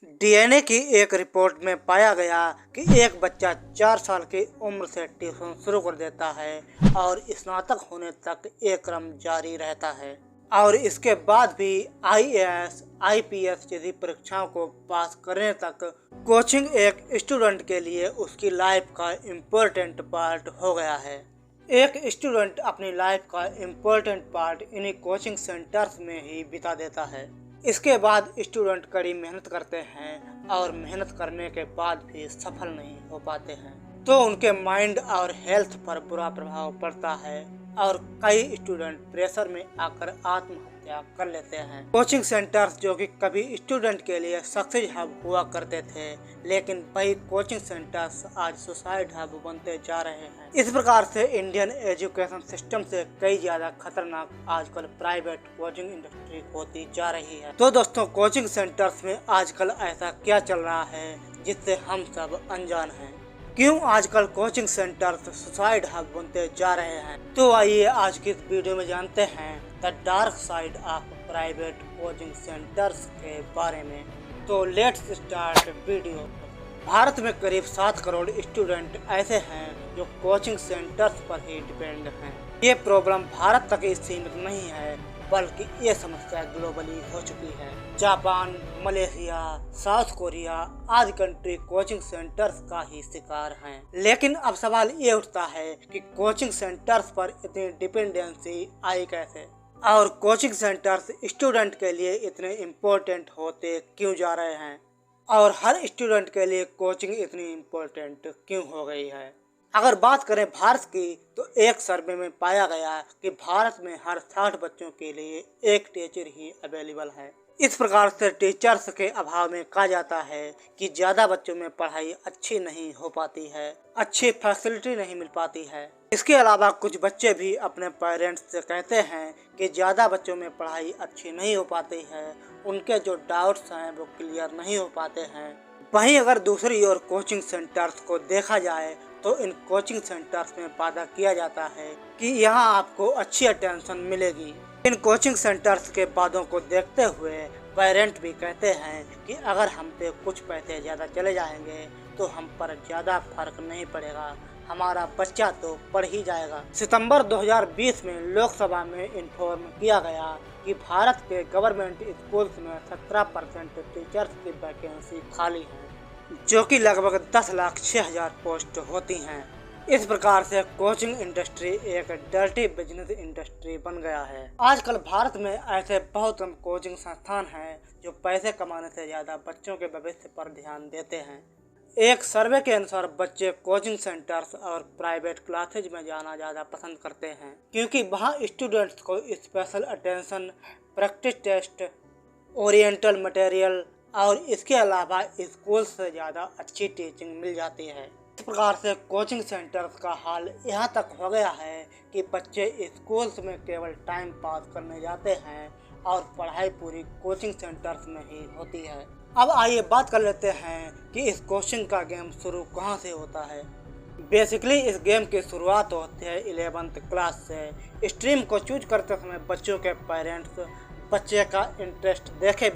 DNA की एक report में पाया गया कि एक बच्चा 4 साल की उम्र से ट्यूशन शुरू कर देता है और स्नातक होने तक ये क्रम जारी रहता है और इसके बाद भी आईएएस, आईपीएस जैसी परीक्षाओं को पास करने तक कोचिंग एक स्टूडेंट के लिए उसकी लाइफ का इम्पोर्टेंट पार्ट हो गया है। एक स्टूडेंट अपनी लाइफ का इम्पोर्टेंट पार्ट इन्हीं कोचिंग सेंटर्स में ही बिता देता है। इसके बाद स्टूडेंट कड़ी मेहनत करते हैं और मेहनत करने के बाद भी सफल नहीं हो पाते हैं तो उनके माइंड और हेल्थ पर बुरा प्रभाव पड़ता है और कई स्टूडेंट प्रेशर में आकर आत्महत्या कर लेते हैं। कोचिंग सेंटर्स जो कि कभी स्टूडेंट के लिए सक्सेस हब हुआ करते थे, लेकिन वही कोचिंग सेंटर्स आज सुसाइड हब बनते जा रहे हैं। इस प्रकार से इंडियन एजुकेशन सिस्टम से कई ज्यादा खतरनाक आजकल प्राइवेट कोचिंग इंडस्ट्री होती जा रही है। तो दोस्तों, कोचिंग सेंटर्स में आजकल ऐसा क्या चल रहा है जिससे हम सब अनजान हैं? क्यों आजकल कोचिंग सेंटर्स सुसाइड हब बनते जा रहे हैं? तो आइए आज की इस वीडियो में जानते हैं the dark side of private coaching centres के बारे में। तो लेट्स स्टार्ट वीडियो। भारत में करीब 7 करोड़ स्टूडेंट ऐसे हैं जो कोचिंग सेंटर्स पर ही डिपेंड हैं। ये प्रॉब्लम भारत तक ही सीमित नहीं है, बल्कि ये समस्या ग्लोबली हो चुकी है। जापान, मलेशिया, साउथ कोरिया आदि कंट्री कोचिंग सेंटर्स का ही शिकार हैं। लेकिन अब सवाल ये उठता है कि कोचिंग सेंटर्स पर इतनी डिपेंडेंसी आई कैसे, और कोचिंग सेंटर्स स्टूडेंट के लिए इतने इम्पोर्टेंट होते क्यों जा रहे हैं, और हर स्टूडेंट के लिए कोचिंग इतनी इम्पोर्टेंट क्यों हो गई है। अगर बात करें भारत की, तो एक सर्वे में पाया गया कि भारत में हर 60 बच्चों के लिए एक टीचर ही अवेलेबल है। इस प्रकार से टीचर्स के अभाव में कहा जाता है कि ज़्यादा बच्चों में पढ़ाई अच्छी नहीं हो पाती है, अच्छी फैसिलिटी नहीं मिल पाती है। इसके अलावा कुछ बच्चे भी अपने पेरेंट्स से कहते हैं कि ज़्यादा बच्चों में पढ़ाई अच्छी नहीं हो पाती है, उनके जो डाउट्स हैं वो क्लियर नहीं हो पाते हैं। वहीं अगर दूसरी ओर कोचिंग सेंटर्स को देखा जाए तो इन कोचिंग सेंटर्स में वादा किया जाता है कि यहाँ आपको अच्छी अटेंशन मिलेगी। इन कोचिंग सेंटर्स के वादों को देखते हुए पेरेंट भी कहते हैं कि अगर हम पे कुछ पैसे ज़्यादा चले जाएंगे तो हम पर ज़्यादा फर्क नहीं पड़ेगा, हमारा बच्चा तो पढ़ ही जाएगा। सितंबर 2020 में लोकसभा में इन्फॉर्म किया गया कि भारत के गवर्नमेंट स्कूल्स में 17% टीचर्स की वैकेंसी खाली है, जो कि लगभग 10,06,000 पोस्ट होती हैं। इस प्रकार से कोचिंग इंडस्ट्री एक डर्टी बिजनेस इंडस्ट्री बन गया है। आजकल भारत में ऐसे बहुत कम कोचिंग संस्थान हैं जो पैसे कमाने से ज़्यादा बच्चों के भविष्य पर ध्यान देते हैं। एक सर्वे के अनुसार बच्चे कोचिंग सेंटर्स और प्राइवेट क्लासेज में जाना ज़्यादा पसंद करते हैं, क्योंकि वहाँ स्टूडेंट्स को special attention, practice test, oriental material और इसके अलावा स्कूल से ज़्यादा अच्छी टीचिंग मिल जाती है। इस प्रकार से कोचिंग सेंटर्स का हाल यहाँ तक हो गया है कि बच्चे स्कूल्स में केवल टाइम पास करने जाते हैं और पढ़ाई पूरी कोचिंग सेंटर्स में ही होती है। अब आइए बात कर लेते हैं कि इस कोचिंग का गेम शुरू कहाँ से होता है। बेसिकली इस गेम की शुरुआत होती है 11th क्लास से। स्ट्रीम को चूज करते समय बच्चों के पेरेंट्स बच्चे का इंटरेस्ट देखे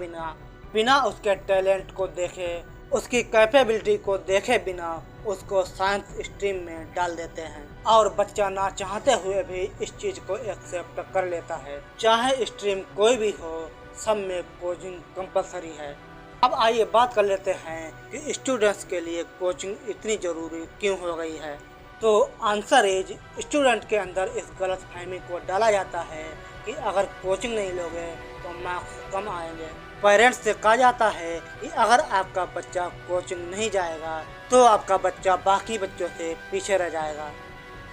बिना उसके टैलेंट को देखे, उसकी कैपेबिलिटी को देखे बिना उसको साइंस स्ट्रीम में डाल देते हैं, और बच्चा ना चाहते हुए भी इस चीज़ को एक्सेप्ट कर लेता है। चाहे स्ट्रीम कोई भी हो, सब में कोचिंग कंपलसरी है। अब आइए बात कर लेते हैं कि स्टूडेंट्स के लिए कोचिंग इतनी ज़रूरी क्यों हो गई है। तो आंसर इज, स्टूडेंट के अंदर इस गलतफहमी को डाला जाता है कि अगर कोचिंग नहीं लोगे तो मार्क्स कम आएंगे। पेरेंट्स से कहा जाता है कि अगर आपका बच्चा कोचिंग नहीं जाएगा तो आपका बच्चा बाकी बच्चों से पीछे रह जाएगा।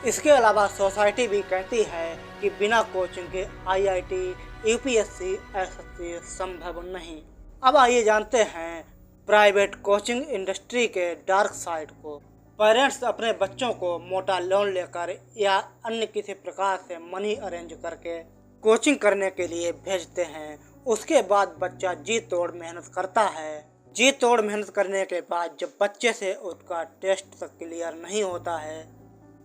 इसके अलावा सोसाइटी भी कहती है कि बिना कोचिंग के आईआईटी, यूपीएससी, एसएससी संभव नहीं। अब आइए जानते हैं प्राइवेट कोचिंग इंडस्ट्री के डार्क साइड को। पेरेंट्स अपने बच्चों को मोटा लोन लेकर या अन्य किसी प्रकार से मनी अरेंज करके कोचिंग करने के लिए भेजते हैं। उसके बाद बच्चा जी तोड़ मेहनत करता है। जी तोड़ मेहनत करने के बाद जब बच्चे से उसका टेस्ट तक क्लियर नहीं होता है,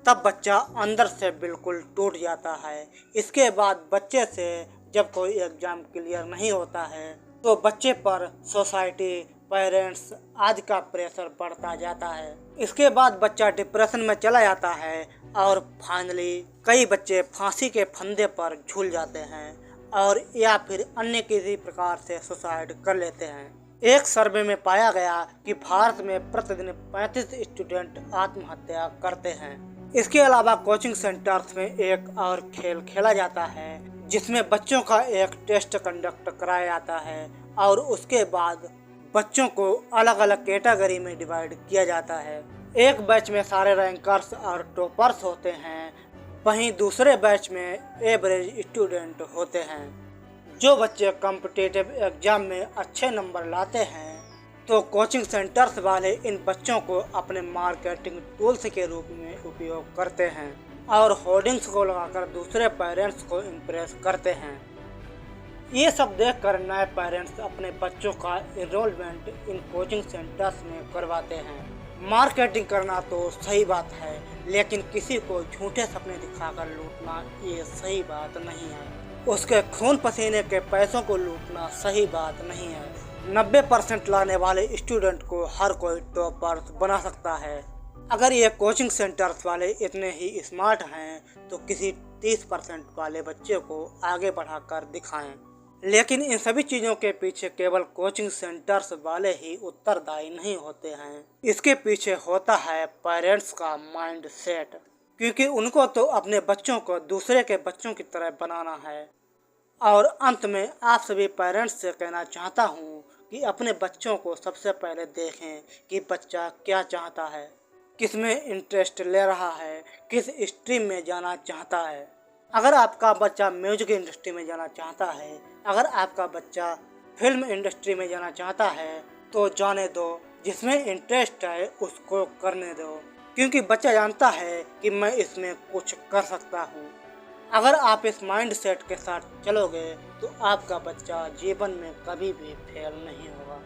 तब बच्चा अंदर से बिल्कुल टूट जाता है। इसके बाद बच्चे से जब कोई एग्ज़ाम क्लियर नहीं होता है तो बच्चे पर सोसाइटी, पेरेंट्स आदि का प्रेशर बढ़ता जाता है। इसके बाद बच्चा डिप्रेशन में चला जाता है और फाइनली कई बच्चे फांसी के फंदे पर झूल जाते हैं और या फिर अन्य किसी प्रकार से सुसाइड कर लेते हैं। एक सर्वे में पाया गया कि भारत में प्रतिदिन 35 स्टूडेंट आत्महत्या करते हैं। इसके अलावा कोचिंग सेंटर्स में एक और खेल खेला जाता है जिसमें बच्चों का एक टेस्ट कंडक्ट कराया जाता है और उसके बाद बच्चों को अलग अलग कैटेगरी में डिवाइड किया जाता है। एक बैच में सारे रैंकर्स और टॉपर्स होते हैं, वहीं दूसरे बैच में एवरेज स्टूडेंट होते हैं। जो बच्चे कॉम्पिटिटिव एग्जाम में अच्छे नंबर लाते हैं तो कोचिंग सेंटर्स वाले इन बच्चों को अपने मार्केटिंग टूल्स के रूप में उपयोग करते हैं और होर्डिंग्स को लगाकर दूसरे पेरेंट्स को इम्प्रेस करते हैं। ये सब देखकर नए पेरेंट्स अपने बच्चों का एनरोलमेंट इन कोचिंग सेंटर्स में करवाते हैं। मार्केटिंग करना तो सही बात है, लेकिन किसी को झूठे सपने दिखाकर लूटना ये सही बात नहीं है। उसके खून पसीने के पैसों को लूटना सही बात नहीं है। 90% लाने वाले स्टूडेंट को हर कोई टॉपर बना सकता है। अगर ये कोचिंग सेंटर्स वाले इतने ही स्मार्ट हैं तो किसी 30% वाले बच्चे को आगे बढ़ाकर दिखाएं। लेकिन इन सभी चीज़ों के पीछे केवल कोचिंग सेंटर्स वाले ही उत्तरदायी नहीं होते हैं। इसके पीछे होता है पेरेंट्स का माइंड सेट, क्योंकि उनको तो अपने बच्चों को दूसरे के बच्चों की तरह बनाना है। और अंत में आप सभी पेरेंट्स से कहना चाहता हूँ कि अपने बच्चों को सबसे पहले देखें कि बच्चा क्या चाहता है, किस में इंटरेस्ट ले रहा है, किस स्ट्रीम में जाना चाहता है। अगर आपका बच्चा म्यूजिक इंडस्ट्री में जाना चाहता है, अगर आपका बच्चा फिल्म इंडस्ट्री में जाना चाहता है तो जाने दो, जिसमें इंटरेस्ट है उसको करने दो, क्योंकि बच्चा जानता है कि मैं इसमें कुछ कर सकता हूँ। अगर आप इस माइंड सेट के साथ चलोगे तो आपका बच्चा जीवन में कभी भी फेल नहीं होगा।